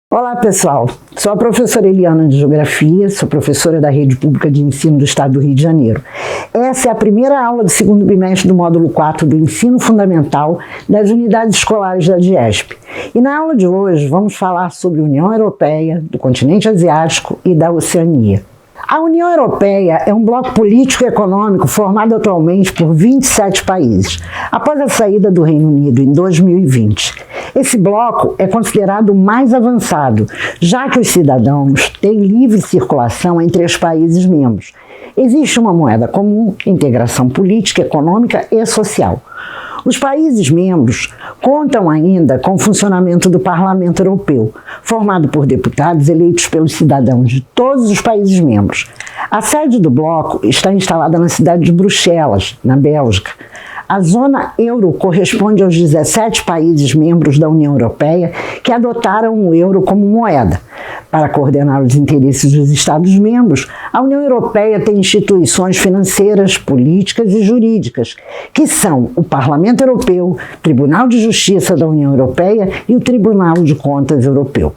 Olá pessoal, sou a professora Eliana de Geografia, sou professora da Rede Pública de Ensino do Estado do Rio de Janeiro. Essa é a primeira aula do segundo bimestre do módulo 4 do Ensino Fundamental das Unidades Escolares da DIESP. E na aula de hoje vamos falar sobre a União Europeia, do continente asiático e da Oceania. A União Europeia é um bloco político e econômico formado atualmente por 27 países, após a saída do Reino Unido em 2020. Esse bloco é considerado o mais avançado, já que os cidadãos têm livre circulação entre os países membros. Existe uma moeda comum, integração política, econômica e social. Os países membros contam ainda com o funcionamento do Parlamento Europeu, formado por deputados eleitos pelos cidadãos de todos os países membros. A sede do bloco está instalada na cidade de Bruxelas, na Bélgica. A zona euro corresponde aos 17 países membros da União Europeia que adotaram o euro como moeda. Para coordenar os interesses dos Estados-membros, a União Europeia tem instituições financeiras, políticas e jurídicas, que são o Parlamento Europeu, o Tribunal de Justiça da União Europeia e o Tribunal de Contas Europeu.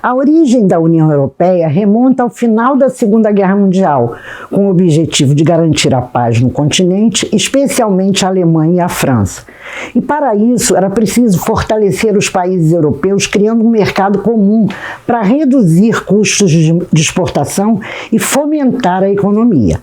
A origem da União Europeia remonta ao final da Segunda Guerra Mundial, com o objetivo de garantir a paz no continente, especialmente a Alemanha e a França. E para isso era preciso fortalecer os países europeus criando um mercado comum para reduzir custos de exportação e fomentar a economia.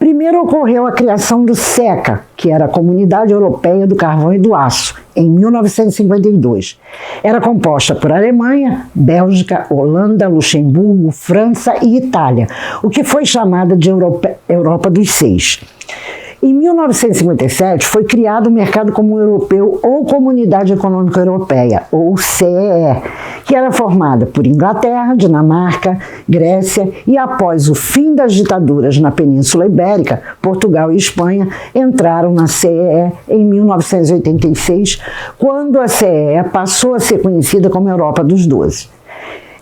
Primeiro ocorreu a criação do SECA, que era a Comunidade Europeia do Carvão e do Aço, em 1952. Era composta por Alemanha, Bélgica, Holanda, Luxemburgo, França e Itália, o que foi chamada de Europa dos Seis. Em 1957 foi criado o Mercado Comum Europeu ou Comunidade Econômica Europeia, ou CEE, que era formada por Inglaterra, Dinamarca, Grécia e após o fim das ditaduras na Península Ibérica, Portugal e Espanha entraram na CEE em 1986, quando a CEE passou a ser conhecida como Europa dos Doze.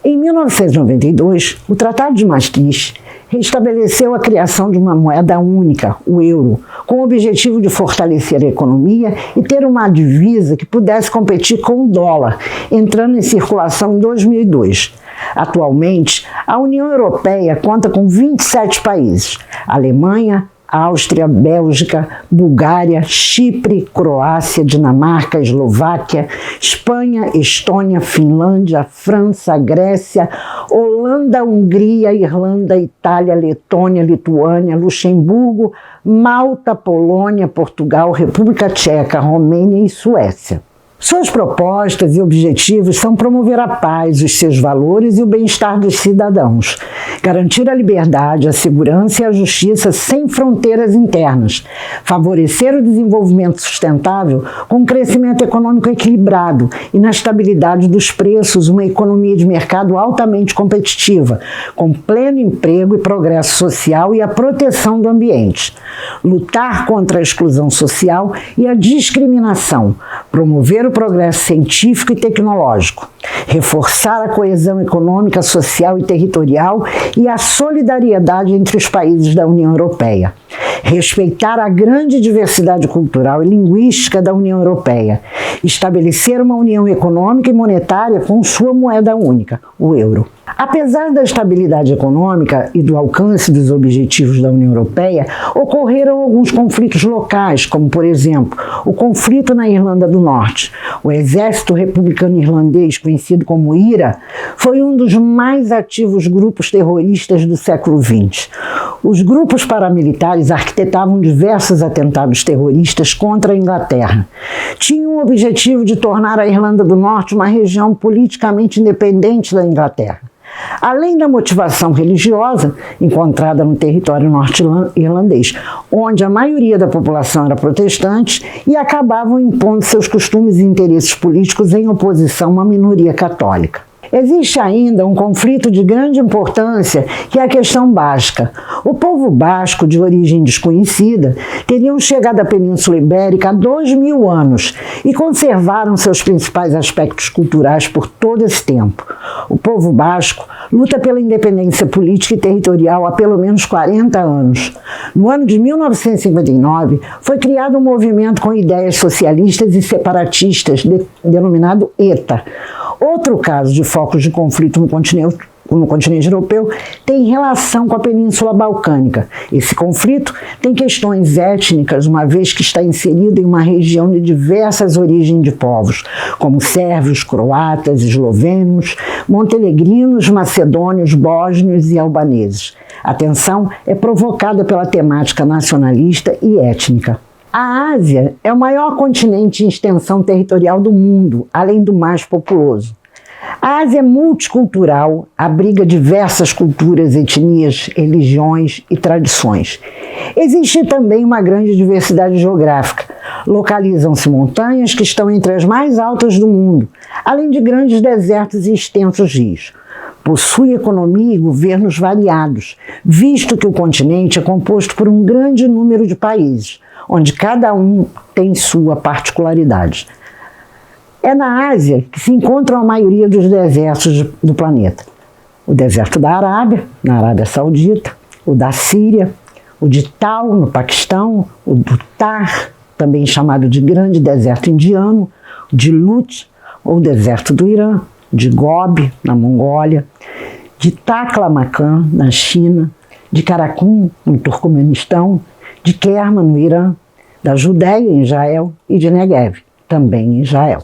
Em 1992, o Tratado de Maastricht restabeleceu a criação de uma moeda única, o euro, com o objetivo de fortalecer a economia e ter uma divisa que pudesse competir com o dólar, entrando em circulação em 2002. Atualmente, a União Europeia conta com 27 países: Alemanha, Áustria, Bélgica, Bulgária, Chipre, Croácia, Dinamarca, Eslováquia, Espanha, Estônia, Finlândia, França, Grécia, Holanda, Hungria, Irlanda, Itália, Letônia, Lituânia, Luxemburgo, Malta, Polônia, Portugal, República Tcheca, Romênia e Suécia. Suas propostas e objetivos são promover a paz, os seus valores e o bem-estar dos cidadãos, garantir a liberdade, a segurança e a justiça sem fronteiras internas, favorecer o desenvolvimento sustentável com um crescimento econômico equilibrado e na estabilidade dos preços, uma economia de mercado altamente competitiva, com pleno emprego e progresso social e a proteção do ambiente, lutar contra a exclusão social e a discriminação, promover o progresso científico e tecnológico, reforçar a coesão econômica, social e territorial e a solidariedade entre os países da União Europeia, respeitar a grande diversidade cultural e linguística da União Europeia, estabelecer uma união econômica e monetária com sua moeda única, o euro. Apesar da estabilidade econômica e do alcance dos objetivos da União Europeia, ocorreram alguns conflitos locais, como, por exemplo, o conflito na Irlanda do Norte. O Exército Republicano Irlandês, conhecido como IRA, foi um dos mais ativos grupos terroristas do século XX. Os grupos paramilitares arquitetavam diversos atentados terroristas contra a Inglaterra. Tinham o objetivo de tornar a Irlanda do Norte uma região politicamente independente da Inglaterra. Além da motivação religiosa, encontrada no território norte-irlandês, onde a maioria da população era protestante e acabavam impondo seus costumes e interesses políticos em oposição a uma minoria católica. Existe ainda um conflito de grande importância, que é a questão basca. O povo basco, de origem desconhecida, teriam chegado à Península Ibérica há 2000 anos e conservaram seus principais aspectos culturais por todo esse tempo. O povo basco luta pela independência política e territorial há pelo menos 40 anos. No ano de 1959, foi criado um movimento com ideias socialistas e separatistas, denominado ETA. Outro caso de focos de conflito no continente europeu tem relação com a Península Balcânica. Esse conflito tem questões étnicas, uma vez que está inserido em uma região de diversas origens de povos, como sérvios, croatas, eslovenos, montenegrinos, macedônios, bósnios e albaneses. A tensão é provocada pela temática nacionalista e étnica. A Ásia é o maior continente em extensão territorial do mundo, além do mais populoso. A Ásia é multicultural, abriga diversas culturas, etnias, religiões e tradições. Existe também uma grande diversidade geográfica. Localizam-se montanhas que estão entre as mais altas do mundo, além de grandes desertos e extensos rios. Possui economia e governos variados, visto que o continente é composto por um grande número de países, onde cada um tem sua particularidade. É na Ásia que se encontram a maioria dos desertos do planeta. O deserto da Arábia, na Arábia Saudita, o da Síria, o de Tal, no Paquistão, o do Thar, também chamado de Grande Deserto Indiano, de Lut, ou Deserto do Irã, de Gobi, na Mongólia, de Taklamakan, na China, de Karakum, no Turcomenistão, de Kerma, no Irã, da Judéia, em Israel, e de Negev, também em Israel.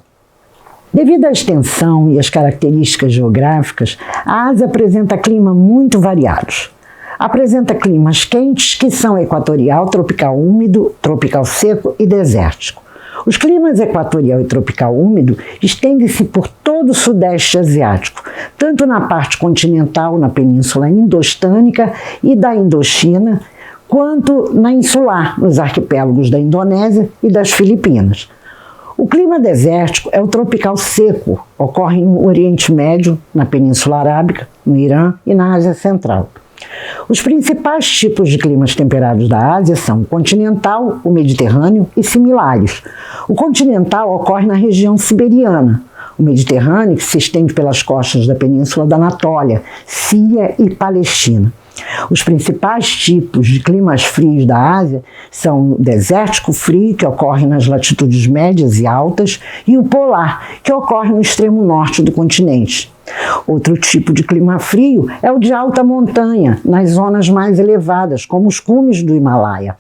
Devido à extensão e às características geográficas, a Ásia apresenta clima muito variados. Apresenta climas quentes, que são equatorial, tropical úmido, tropical seco e desértico. Os climas equatorial e tropical úmido estendem-se por todo o sudeste asiático, tanto na parte continental, na Península Indostânica e da Indochina, quanto na insular, nos arquipélagos da Indonésia e das Filipinas. O clima desértico é o tropical seco, ocorre no Oriente Médio, na Península Arábica, no Irã e na Ásia Central. Os principais tipos de climas temperados da Ásia são o continental, o mediterrâneo e similares. O continental ocorre na região siberiana, o mediterrâneo que se estende pelas costas da Península da Anatólia, Síria e Palestina. Os principais tipos de climas frios da Ásia são o desértico frio, que ocorre nas latitudes médias e altas, e o polar, que ocorre no extremo norte do continente. Outro tipo de clima frio é o de alta montanha, nas zonas mais elevadas, como os cumes do Himalaia.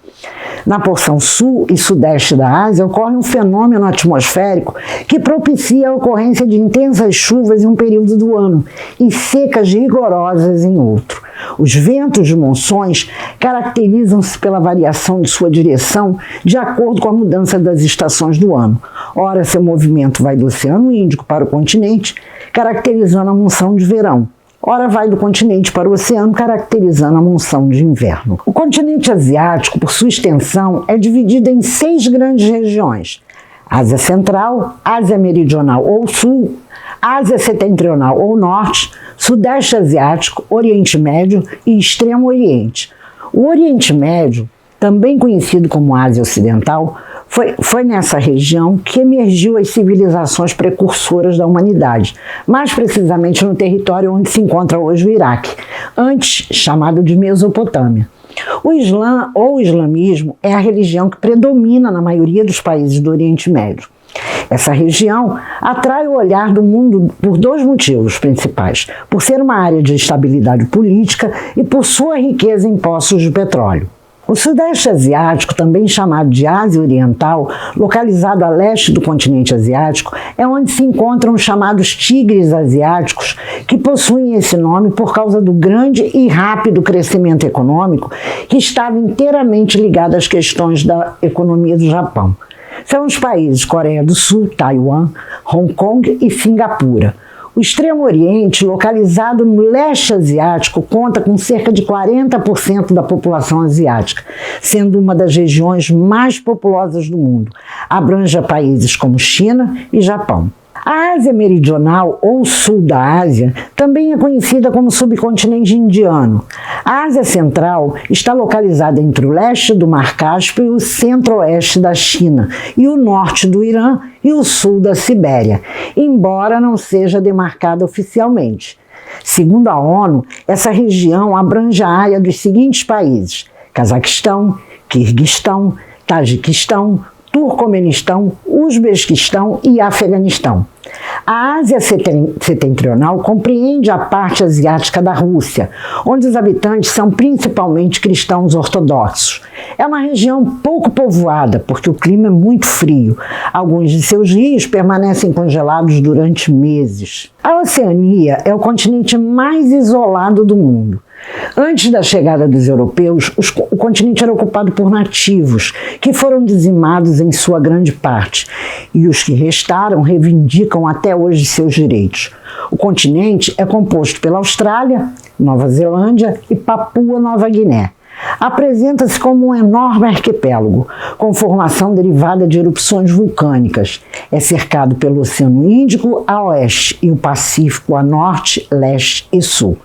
Na porção sul e sudeste da Ásia ocorre um fenômeno atmosférico que propicia a ocorrência de intensas chuvas em um período do ano e secas rigorosas em outro. Os ventos de monções caracterizam-se pela variação de sua direção de acordo com a mudança das estações do ano. Ora, seu movimento vai do Oceano Índico para o continente, caracterizando a monção de verão. Ora, vai do continente para o oceano, caracterizando a monção de inverno. O continente asiático, por sua extensão, é dividido em 6 grandes regiões: Ásia Central, Ásia Meridional ou Sul, Ásia Setentrional ou Norte, Sudeste Asiático, Oriente Médio e Extremo Oriente. O Oriente Médio, também conhecido como Ásia Ocidental, foi nessa região que emergiu as civilizações precursoras da humanidade, mais precisamente no território onde se encontra hoje o Iraque, antes chamado de Mesopotâmia. O Islã ou islamismo é a religião que predomina na maioria dos países do Oriente Médio. Essa região atrai o olhar do mundo por 2 motivos principais: por ser uma área de estabilidade política e por sua riqueza em poços de petróleo. O Sudeste Asiático, também chamado de Ásia Oriental, localizado a leste do continente asiático, é onde se encontram os chamados tigres asiáticos, que possuem esse nome por causa do grande e rápido crescimento econômico que estava inteiramente ligado às questões da economia do Japão. São os países Coreia do Sul, Taiwan, Hong Kong e Singapura. O Extremo Oriente, localizado no leste asiático, conta com cerca de 40% da população asiática, sendo uma das regiões mais populosas do mundo. Abrange países como China e Japão. A Ásia Meridional, ou Sul da Ásia, também é conhecida como subcontinente indiano. A Ásia Central está localizada entre o leste do Mar Cáspio e o centro-oeste da China, e o norte do Irã e o sul da Sibéria, embora não seja demarcada oficialmente. Segundo a ONU, essa região abrange a área dos seguintes países: Cazaquistão, Quirguistão, Tajiquistão, Turcomenistão, Uzbequistão e Afeganistão. A Ásia Setentrional compreende a parte asiática da Rússia, onde os habitantes são principalmente cristãos ortodoxos. É uma região pouco povoada, porque o clima é muito frio. Alguns de seus rios permanecem congelados durante meses. A Oceania é o continente mais isolado do mundo. Antes da chegada dos europeus, o continente era ocupado por nativos, que foram dizimados em sua grande parte, e os que restaram reivindicam até hoje seus direitos. O continente é composto pela Austrália, Nova Zelândia e Papua Nova Guiné. Apresenta-se como um enorme arquipélago, com formação derivada de erupções vulcânicas. É cercado pelo Oceano Índico a oeste e o Pacífico a norte, leste e sul.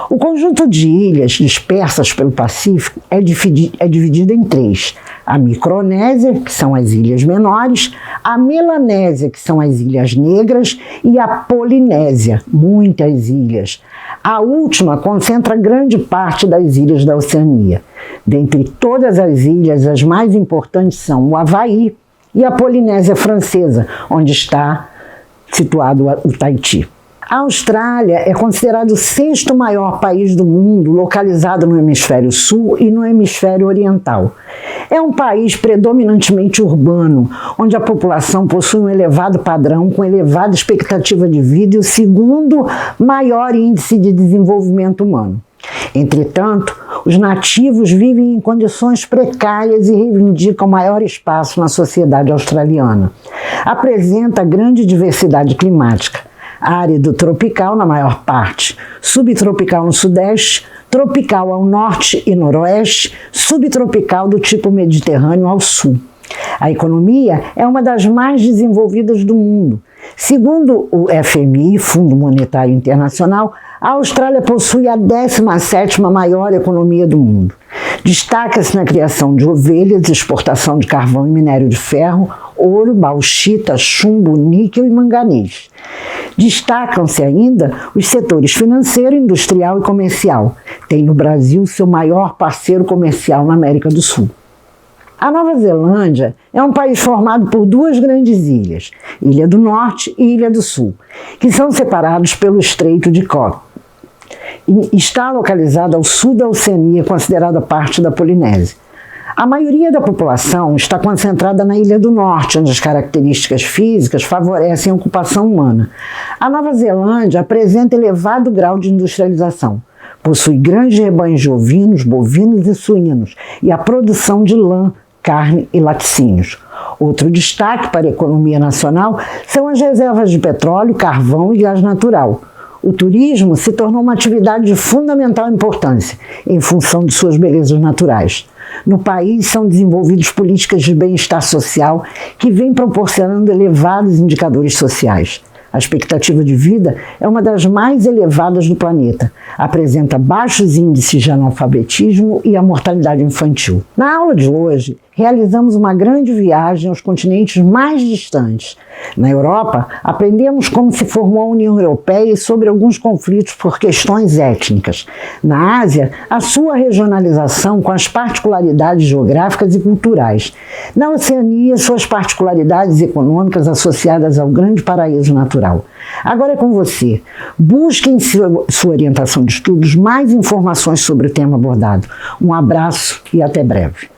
O conjunto de ilhas dispersas pelo Pacífico é dividido em três: a Micronésia, que são as ilhas menores, a Melanésia, que são as ilhas negras, e a Polinésia, muitas ilhas. A última concentra grande parte das ilhas da Oceania. Dentre todas as ilhas, as mais importantes são o Havaí e a Polinésia Francesa, onde está situado o Tahiti. A Austrália é considerado o sexto maior país do mundo, localizado no hemisfério sul e no hemisfério oriental. É um país predominantemente urbano, onde a população possui um elevado padrão, com elevada expectativa de vida e o segundo maior índice de desenvolvimento humano. Entretanto, os nativos vivem em condições precárias e reivindicam maior espaço na sociedade australiana. Apresenta grande diversidade climática. Árido tropical na maior parte, subtropical no sudeste, tropical ao norte e noroeste, subtropical do tipo mediterrâneo ao sul. A economia é uma das mais desenvolvidas do mundo. Segundo o FMI, Fundo Monetário Internacional, a Austrália possui a 17ª maior economia do mundo. Destaca-se na criação de ovelhas, exportação de carvão e minério de ferro, ouro, bauxita, chumbo, níquel e manganês. Destacam-se ainda os setores financeiro, industrial e comercial. Tem no Brasil seu maior parceiro comercial na América do Sul. A Nova Zelândia é um país formado por duas grandes ilhas, Ilha do Norte e Ilha do Sul, que são separados pelo Estreito de Cook. Está localizado ao sul da Oceania, considerada parte da Polinésia. A maioria da população está concentrada na Ilha do Norte, onde as características físicas favorecem a ocupação humana. A Nova Zelândia apresenta elevado grau de industrialização. Possui grandes rebanhos de ovinos, bovinos e suínos, e a produção de lã, carne e laticínios. Outro destaque para a economia nacional são as reservas de petróleo, carvão e gás natural. O turismo se tornou uma atividade de fundamental importância, em função de suas belezas naturais. No país são desenvolvidas políticas de bem-estar social que vêm proporcionando elevados indicadores sociais. A expectativa de vida é uma das mais elevadas do planeta. Apresenta baixos índices de analfabetismo e a mortalidade infantil. Na aula de hoje, realizamos uma grande viagem aos continentes mais distantes. Na Europa, aprendemos como se formou a União Europeia e sobre alguns conflitos por questões étnicas. Na Ásia, a sua regionalização com as particularidades geográficas e culturais. Na Oceania, suas particularidades econômicas associadas ao grande paraíso natural. Agora é com você. Busque em sua orientação de estudos mais informações sobre o tema abordado. Um abraço e até breve.